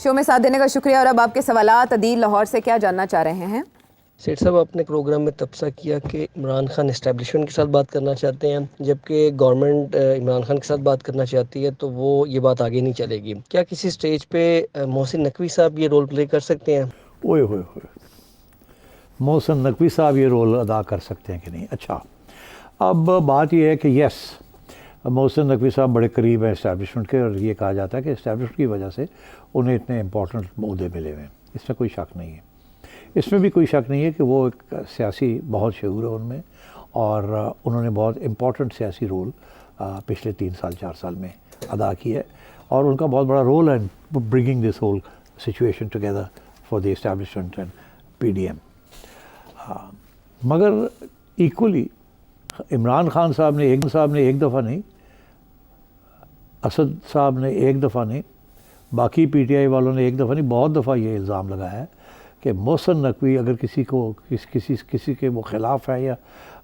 شو میں ساتھ دینے کا شکریہ. اور اب آپ کے سوالات. عدیل لاہور سے کیا جاننا چاہ رہے ہیں؟ سیٹ صاحب، آپ نے پروگرام میں تبصرہ کیا کہ عمران خان اسٹیبلشمنٹ کے ساتھ بات کرنا چاہتے ہیں، جبکہ گورنمنٹ عمران خان کے ساتھ بات کرنا چاہتی ہے تو وہ یہ بات آگے نہیں چلے گی. کیا کسی سٹیج پہ محسن نقوی صاحب یہ رول پلے کر سکتے ہیں؟ اوئے ہوئے ہوئے محسن نقوی صاحب یہ رول ادا کر سکتے ہیں کہ نہیں؟ اچھا، اب بات یہ ہے کہ یس، محسن نقوی صاحب بڑے قریب ہیں اسٹیبلشمنٹ کے، اور یہ کہا جاتا ہے کہ اسٹیبلشمنٹ کی وجہ سے انہیں اتنے امپورٹنٹ عہدے ملے ہوئے ہیں. اس میں کوئی شک نہیں ہے. اس میں بھی کوئی شک نہیں ہے کہ وہ ایک سیاسی بہت شعور ہے ان میں، اور انہوں نے بہت امپورٹنٹ سیاسی رول پچھلے 3 سال 4 سال میں ادا کیا ہے، اور ان کا بہت بڑا رول ہے bringing this whole situation together for the establishment and P D M. مگر ایکولی عمران خان صاحب نے ایک دفعہ نہیں، اسد صاحب نے ایک دفعہ نہیں، باقی پی ٹی آئی والوں نے ایک دفعہ نہیں، بہت دفعہ یہ الزام لگایا ہے کہ محسن نقوی اگر کسی کے وہ خلاف ہیں یا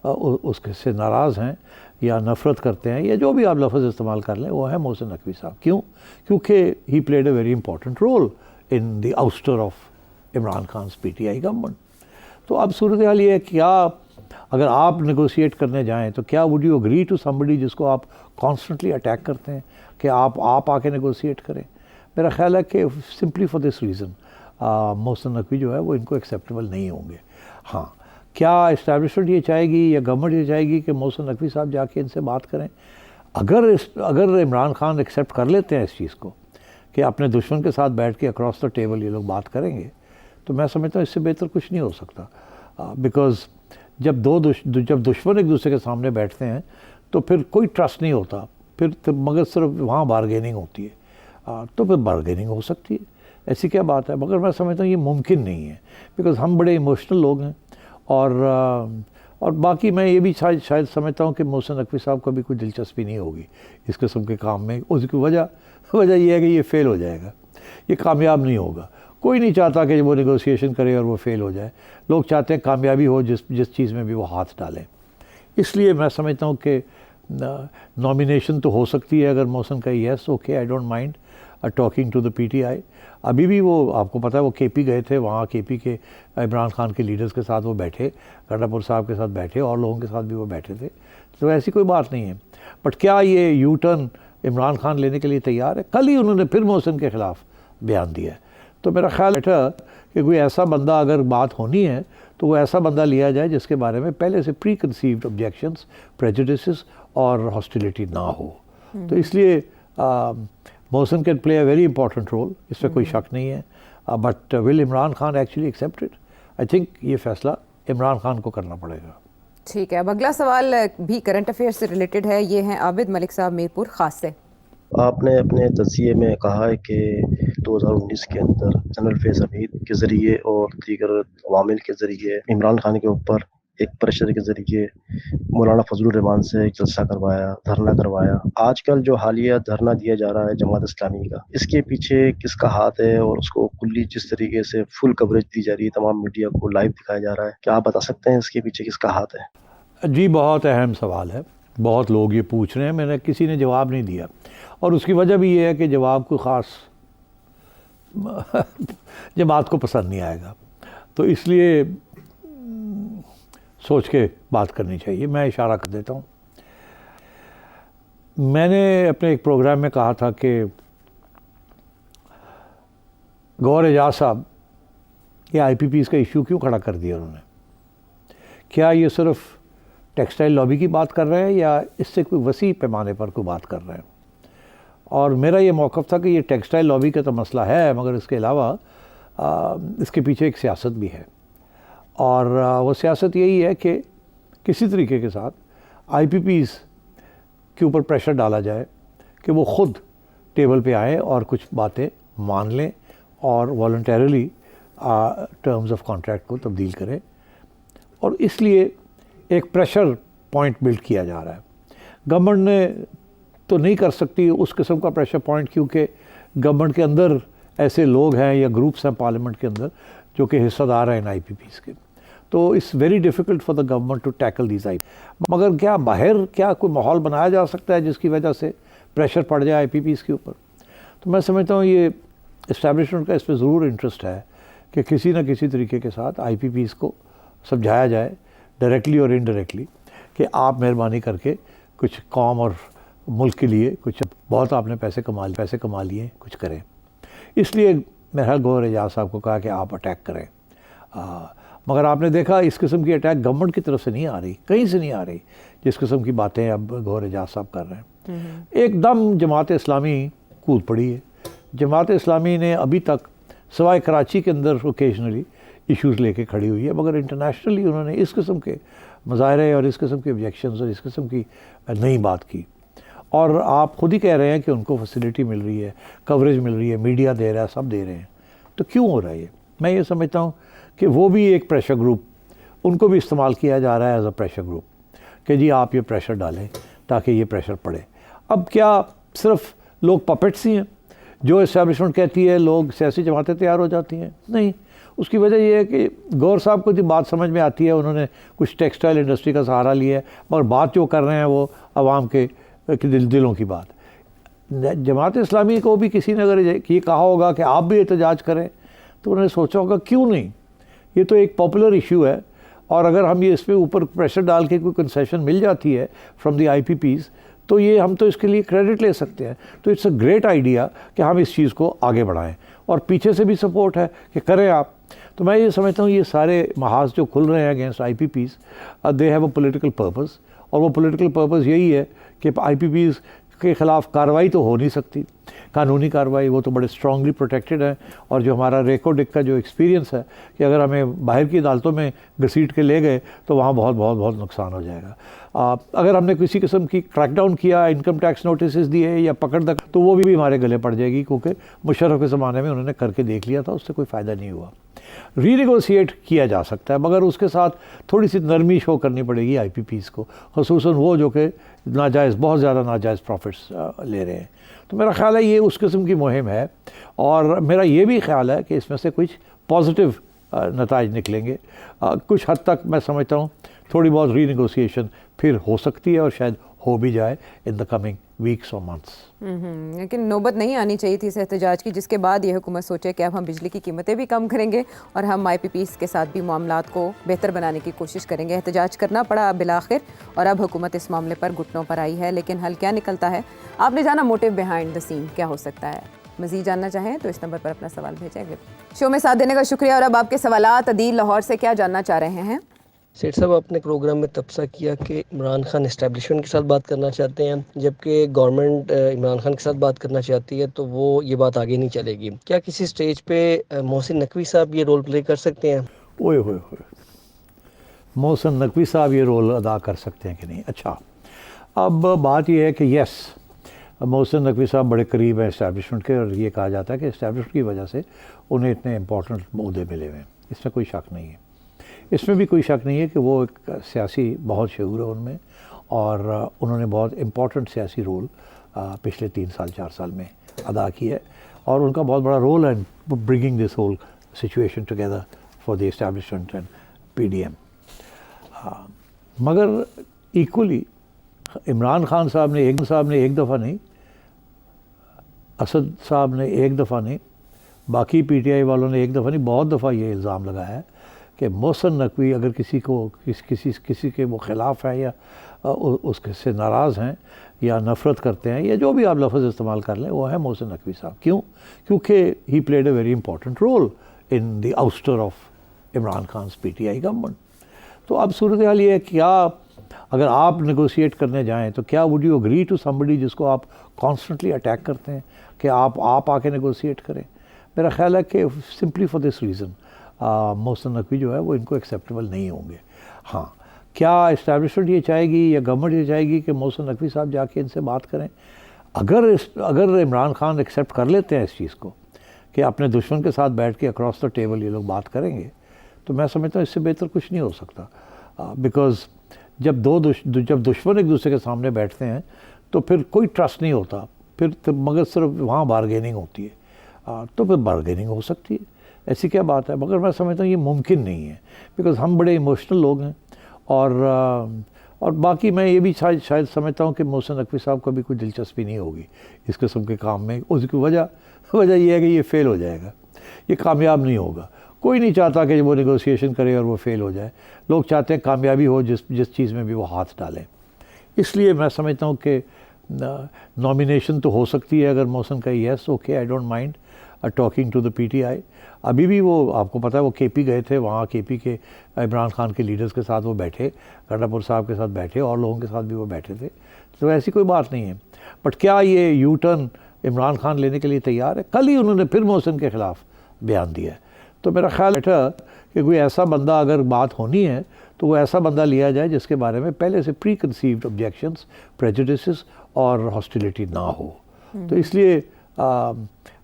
اس سے ناراض ہیں یا نفرت کرتے ہیں یا جو بھی آپ لفظ استعمال کر لیں، وہ ہے محسن نقوی صاحب. کیوں؟ کیونکہ he played a very important role in the ouster of Imran خان's P T I government. تو اب صورتحال یہ ہے، کیا اگر آپ نیگوشیٹ کرنے جائیں تو کیا would you agree to somebody جس کو آپ کانسٹنٹلی اٹیک کرتے ہیں کہ آپ آ کے نیگوشیٹ کریں؟ میرا خیال ہے کہ simply for this reason Mohsin Naqvi جو ہے وہ ان کو ایکسیپٹیبل نہیں ہوں گے. ہاں، کیا اسٹیبلشمنٹ یہ چاہے گی یا گورنمنٹ یہ چاہے گی کہ محسن نقوی صاحب جا کے ان سے بات کریں؟ اگر عمران خان ایکسیپٹ کر لیتے ہیں اس چیز کو کہ اپنے دشمن کے ساتھ بیٹھ کے اکراس دا ٹیبل یہ لوگ بات کریں گے، تو میں سمجھتا ہوں اس سے بہتر کچھ نہیں ہو سکتا. بیکاز جب دشمن ایک دوسرے کے سامنے بیٹھتے ہیں تو پھر کوئی ٹرسٹ نہیں ہوتا، پھر مگر صرف وہاں بارگیننگ ہوتی ہے. تو پھر بارگیننگ ہو سکتی ہے، ایسی کیا بات ہے. مگر میں سمجھتا ہوں یہ ممکن نہیں ہے، بیکاز ہم بڑے ایموشنل لوگ ہیں، اور باقی میں یہ بھی شاید سمجھتا ہوں کہ محسن نقوی صاحب کو بھی کوئی دلچسپی نہیں ہوگی اس قسم کے کام میں. اس کی وجہ یہ ہے کہ یہ فیل ہو جائے گا، یہ کامیاب نہیں ہوگا. کوئی نہیں چاہتا کہ وہ نیگوسیشن کرے اور وہ فیل ہو جائے. لوگ چاہتے ہیں کامیابی ہو جس چیز میں بھی وہ ہاتھ ڈالیں. اس لیے میں سمجھتا ہوں کہ نامینیشن تو ہو سکتی ہے اگر محسن کا yes okay, I don't mind talking to the P T I. ابھی بھی وہ آپ کو پتہ ہے وہ کے پی گئے تھے، وہاں کے پی کے عمران خان کے لیڈرز کے ساتھ وہ بیٹھے، گڈا پور صاحب کے ساتھ بیٹھے، اور لوگوں کے ساتھ بھی وہ بیٹھے تھے. تو ایسی کوئی بات نہیں ہے. بٹ کیا یہ یو ٹرن عمران خان لینے کے لیے تیار ہے؟ کل ہی انہوں نے پھر محسن کے خلاف بیان دیا ہے. تو میرا خیال بیٹھا کہ کوئی ایسا بندہ اگر بات ہونی ہے تو وہ ایسا بندہ لیا جائے جس کے بارے میں پہلے سے پری کنسیوڈ آبجیکشنز، پریجوڈسز اور ہاسٹیلیٹی نہ ہو. تو اس لیے Mohsin can play a very important role, اس میں کوئی شک نہیں ہے. But will Imran Khan actually accepted? I think یہ فیصلہ عمران خان کو کرنا پڑے گا. ٹھیک ہے. اب اگلا سوال بھی کرنٹ افیئر سے ریلیٹڈ ہے. یہ ہیں عابد ملک صاحب میرپور خاص سے. آپ نے اپنے تجزیے میں کہا ہے کہ 2019 کے اندر جنرل فیض حمید کے ذریعے اور دیگر عوامل کے ذریعے عمران خان کے اوپر ایک پریشر کے ذریعے مولانا فضل الرحمان سے ایک جلسہ کروایا، دھرنا کروایا. آج کل جو حالیہ دھرنا دیا جا رہا ہے جماعت اسلامی کا، اس کے پیچھے کس کا ہاتھ ہے؟ اور اس کو کلی جس طریقے سے فل کوریج دی جا رہی ہے، تمام میڈیا کو لائیو دکھایا جا رہا ہے، کیا آپ بتا سکتے ہیں اس کے پیچھے کس کا ہاتھ ہے؟ جی، بہت اہم سوال ہے. بہت لوگ یہ پوچھ رہے ہیں، میں نے کسی نے جواب نہیں دیا، اور اس کی وجہ بھی یہ ہے کہ جواب کوئی خاص جماعت کو پسند نہیں آئے گا. تو اس لیے سوچ کے بات کرنی چاہیے. میں اشارہ کر دیتا ہوں. میں نے اپنے ایک پروگرام میں کہا تھا کہ گوہر اعجاز صاحب یہ آئی پی پیز کا ایشو کیوں کھڑا کر دیا انہوں نے؟ کیا یہ صرف ٹیکسٹائل لابی کی بات کر رہے ہیں یا اس سے کوئی وسیع پیمانے پر کوئی بات کر رہے ہیں؟ اور میرا یہ موقف تھا کہ یہ ٹیکسٹائل لابی کا تو مسئلہ ہے، مگر اس کے علاوہ اس کے پیچھے ایک سیاست بھی ہے. اور وہ سیاست یہی ہے کہ کسی طریقے کے ساتھ آئی پی پیز کے اوپر پریشر ڈالا جائے کہ وہ خود ٹیبل پہ آئیں اور کچھ باتیں مان لیں اور والنٹیرلی ٹرمز آف کانٹریکٹ کو تبدیل کریں. اور اس لیے ایک پریشر پوائنٹ بلڈ کیا جا رہا ہے. گورنمنٹ نے تو نہیں کر سکتی اس قسم کا پریشر پوائنٹ، کیونکہ گورنمنٹ کے اندر ایسے لوگ ہیں یا گروپس ہیں پارلیمنٹ کے اندر جو کہ حصہ دار ہیں آئی پی پیز کے. تو it's very difficult for the government to tackle these I. مگر کیا باہر کوئی ماحول بنایا جا سکتا ہے جس کی وجہ سے پریشر پڑ جائے آئی پی پیز کے اوپر؟ تو میں سمجھتا ہوں یہ اسٹیبلشمنٹ کا اس پہ ضرور انٹرسٹ ہے کہ کسی نہ کسی طریقے کے ساتھ آئی پی پیز کو سمجھایا جائے ڈائریکٹلی اور انڈائریکٹلی کہ آپ مہربانی کر کے کچھ قوم اور ملک کے لیے کچھ بہت آپ نے پیسے کما لیے کچھ کریں. اس لیے میرا گوہر اعجاز صاحب کو کہا کہ آپ اٹیک کریں. مگر آپ نے دیکھا اس قسم کی اٹیک گورنمنٹ کی طرف سے نہیں آ رہی, کہیں سے نہیں آ رہی جس قسم کی باتیں اب گوہر اعجاز صاحب کر رہے ہیں. ایک دم جماعت اسلامی کود پڑی ہے. جماعت اسلامی نے ابھی تک سوائے کراچی کے اندر اوکیجنلی ایشوز لے کے کھڑی ہوئی ہے, مگر انٹرنیشنلی انہوں نے اس قسم کے مظاہرے اور اس قسم کے آبجیکشنز اور اس قسم کی نئی بات کی. اور آپ خود ہی کہہ رہے ہیں کہ ان کو فیسلٹی مل رہی ہے, کوریج مل رہی ہے, میڈیا دے رہا ہے, سب دے رہے ہیں. تو کیوں ہو رہا ہے یہ؟ میں یہ سمجھتا ہوں کہ وہ بھی ایک پریشر گروپ, ان کو بھی استعمال کیا جا رہا ہے ایز اے پریشر گروپ کہ جی آپ یہ پریشر ڈالیں تاکہ یہ پریشر پڑے. اب کیا صرف لوگ پپٹس ہی ہیں؟ جو اسٹیبلشمنٹ کہتی ہے لوگ سیاسی جماعتیں تیار ہو جاتی ہیں؟ نہیں. اس کی وجہ یہ ہے کہ گور صاحب کو جو بات سمجھ میں آتی ہے, انہوں نے کچھ ٹیکسٹائل انڈسٹری کا سہارا لیا ہے, مگر بات جو کر رہے ہیں وہ عوام کے دلوں کی بات. جماعت اسلامی کو بھی کسی نے اگر یہ کہا ہوگا کہ آپ بھی احتجاج کریں تو انہوں نے سوچا ہوگا کیوں نہیں, یہ تو ایک پاپولر ایشو ہے, اور اگر ہم یہ اس پہ اوپر پریشر ڈال کے کوئی کنسیشن مل جاتی ہے from the I P Ps تو یہ ہم تو اس کے لیے کریڈٹ لے سکتے ہیں. تو اٹس اے گریٹ آئیڈیا کہ ہم اس چیز کو آگے بڑھائیں, اور پیچھے سے بھی سپورٹ ہے کہ کریں آپ. تو میں یہ سمجھتا ہوں یہ سارے محاذ جو کھل رہے ہیں against I P Ps, they have a political purpose, اور وہ پولیٹیکل پرپز یہی ہے کہ آئی پی پیز کے خلاف کارروائی تو ہو نہیں سکتی, قانونی کارروائی, وہ تو بڑے اسٹرانگلی پروٹیکٹڈ ہیں. اور جو ہمارا ریکو ڈک کا جو ایکسپیرینس ہے کہ اگر ہمیں باہر کی عدالتوں میں گھسیٹ کے لے گئے تو وہاں بہت بہت بہت نقصان ہو جائے گا. اگر ہم نے کسی قسم کی کریک ڈاؤن کیا, انکم ٹیکس نوٹسز دیے یا پکڑ دک, تو وہ بھی ہمارے گلے پڑ جائے گی, کیونکہ مشرف کے زمانے میں انہوں نے کر کے دیکھ لیا تھا, اس سے کوئی فائدہ نہیں ہوا. ری نیگوسیٹ کیا جا سکتا ہے, مگر اس کے ساتھ تھوڑی سی نرمی شو کرنی پڑے گی آئی پی پیز کو, خصوصاً وہ جو کہ ناجائز, بہت زیادہ ناجائز پروفٹس لے رہے ہیں. تو میرا خیال ہے یہ اس قسم کی مہم ہے, اور میرا یہ بھی خیال ہے کہ اس میں سے کچھ پازیٹیو نتائج نکلیں گے. کچھ حد تک میں سمجھتا ہوں تھوڑی بہت ری نیگوسیشن پھر ہو سکتی ہے, اور شاید ہو بھی جائے ان دا کمنگ ویکس اور منتھس. لیکن نوبت نہیں آنی چاہیے تھی اس احتجاج کی, جس کے بعد یہ حکومت سوچے کہ اب ہم بجلی کی قیمتیں بھی کم کریں گے اور ہم آئی پی پیز کے ساتھ بھی معاملات کو بہتر بنانے کی کوشش کریں گے. احتجاج کرنا پڑا بالآخر, اور اب حکومت اس معاملے پر گھٹنوں پر آئی ہے. لیکن حل کیا نکلتا ہے آپ نے جانا, موٹیو بیہائنڈ دا سین کیا ہو سکتا ہے. مزید جاننا چاہیں تو اس نمبر پر اپنا سوال بھیجیں. شو میں ساتھ دینے کا شکریہ. اور اب آپ کے سوالات. عدیل لاہور سے کیا جاننا چاہ رہے ہیں؟ سیٹ صاحب آپ نے پروگرام میں تبصرہ کیا کہ عمران خان اسٹیبلشمنٹ کے ساتھ بات کرنا چاہتے ہیں, جبکہ گورنمنٹ عمران خان کے ساتھ بات کرنا چاہتی ہے تو وہ یہ بات آگے نہیں چلے گی. کیا کسی سٹیج پہ محسن نقوی صاحب یہ رول پلے کر سکتے ہیں؟ اوئے ہوئے ہوئے, محسن نقوی صاحب یہ رول ادا کر سکتے ہیں کہ نہیں؟ اچھا, اب بات یہ ہے کہ یس, محسن نقوی صاحب بڑے قریب ہیں اسٹیبلشمنٹ کے, اور یہ کہا جاتا ہے کہ اسٹیبلشمنٹ کی وجہ سے انہیں اتنے امپورٹنٹ عہدے ملے ہوئے ہیں. اس میں کوئی شک نہیں ہے, اس میں بھی کوئی شک نہیں ہے کہ وہ ایک سیاسی بہت شعور ہے ان میں, اور انہوں نے بہت امپورٹنٹ سیاسی رول پچھلے 3 سال 4 سال میں ادا کیا ہے, اور ان کا بہت بڑا رول ہے bringing this whole situation together for the establishment and P D M. مگر ایکولی عمران خان صاحب نے ایک دفعہ نہیں, اسد صاحب نے ایک دفعہ نہیں, باقی پی ٹی آئی والوں نے ایک دفعہ نہیں, بہت دفعہ یہ الزام لگایا ہے کہ محسن نقوی اگر کسی کے وہ خلاف ہیں یا اس سے ناراض ہیں یا نفرت کرتے ہیں یا جو بھی آپ لفظ استعمال کر لیں, وہ ہے محسن نقوی صاحب. کیوں؟ کیونکہ he played a very important role in the ouster of Imran خان's P T I government. تو اب صورتحال یہ ہے, کیا اگر آپ نیگوشیٹ کرنے جائیں تو کیا would you agree to somebody جس کو آپ کانسٹنٹلی اٹیک کرتے ہیں کہ آپ آ کے نیگوشیٹ کریں؟ میرا خیال ہے کہ simply for this reason Mohsin Naqvi جو ہے وہ ان کو ایکسیپٹیبل نہیں ہوں گے. ہاں, کیا اسٹیبلشمنٹ یہ چاہے گی یا گورنمنٹ یہ چاہے گی کہ محسن نقوی صاحب جا کے ان سے بات کریں؟ اگر عمران خان ایکسیپٹ کر لیتے ہیں اس چیز کو کہ اپنے دشمن کے ساتھ بیٹھ کے اکراس دا ٹیبل یہ لوگ بات کریں گے, تو میں سمجھتا ہوں اس سے بہتر کچھ نہیں ہو سکتا. بیکاز جب دشمن ایک دوسرے کے سامنے بیٹھتے ہیں تو پھر کوئی ٹرسٹ نہیں ہوتا, پھر مگر صرف وہاں بارگیننگ ہوتی ہے. تو پھر بارگیننگ ہو سکتی ہے, ایسی کیا بات ہے. مگر میں سمجھتا ہوں یہ ممکن نہیں ہے, بیکاز ہم بڑے ایموشنل لوگ ہیں, اور اور باقی میں یہ بھی شاید سمجھتا ہوں کہ محسن نقوی صاحب کو بھی کوئی دلچسپی نہیں ہوگی اس قسم کے کام میں. اس کی وجہ یہ ہے کہ یہ فیل ہو جائے گا, یہ کامیاب نہیں ہوگا. کوئی نہیں چاہتا کہ وہ نیگوسیشن کرے اور وہ فیل ہو جائے. لوگ چاہتے ہیں کامیابی ہو جس چیز میں بھی وہ ہاتھ ڈالیں. اس لیے میں سمجھتا ہوں کہ نامینیشن تو ہو سکتی ہے اگر محسن کا yes okay, I don't mind talking to the P T I. ابھی بھی وہ آپ کو پتہ ہے وہ کے پی گئے تھے, وہاں کے پی کے عمران خان کے لیڈرز کے ساتھ وہ بیٹھے, گنڈا پور صاحب کے ساتھ بیٹھے, اور لوگوں کے ساتھ بھی وہ بیٹھے تھے. تو ایسی کوئی بات نہیں ہے. بٹ کیا یہ یو ٹرن عمران خان لینے کے لیے تیار ہے؟ کل ہی انہوں نے پھر محسن کے خلاف بیان دیا ہے. تو میرا خیال بیٹھا کہ کوئی ایسا بندہ اگر بات ہونی ہے تو وہ ایسا بندہ لیا جائے جس کے بارے میں پہلے سے پری کنسیوڈ آبجیکشنز, پریجوڈسز اور ہاسٹیلیٹی نہ ہو. تو اس لیے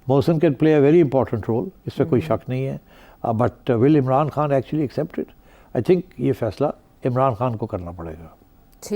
Mohsin can play a very important role, اس میں کوئی شک نہیں ہے. But will Imran Khan actually accept it? I think یہ فیصلہ عمران خان کو کرنا پڑے گا.